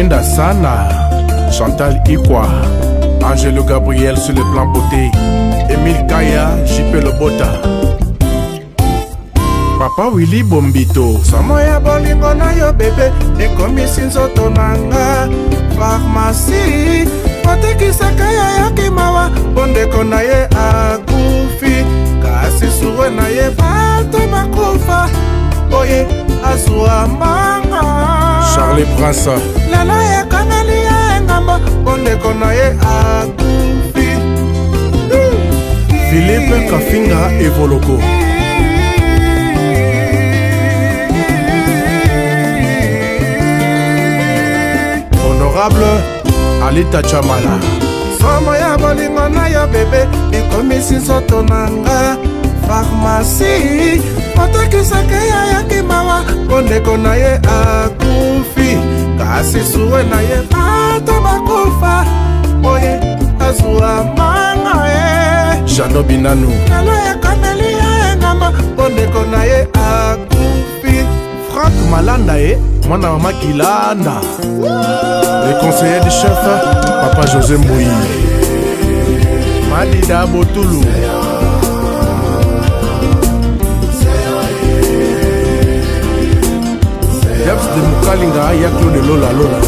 Wenda Sana, Chantal Ikwa, Angelo Gabriel sur le plan beauté, Emile Kaya, JP Lobota, Papa Willy Bombito. Somo ya bolingo na yo bebe ekomisi nzoto nanga. Pharmacie otekisaka yo yoki mawa bondeko na ye akufi kasi suwe na ye bato bakufa oye azwa manga. Charlie Prince lelo ekameli ya engamba bondeko na ye akufi. Philippe Kafinga Evoloko, Honorable Alita Chamala. Somo ya bolingo na yo bebe ekomisi nzoto nanga. Pharmacie otekisaka ya yoki mawa bondeko na ye akufi kasi suwe na ye bato bakufa oye azwa manga ye. Jano Binanu, lelo ekameli ya engamba bondeko na ye akufi. Franck Malandae, Mwana Mama Kilanda, le conseiller du chef, Papa José Mouy, Madida Botoulou, Debs de Mukalinga, Yaklo de Lola Lola.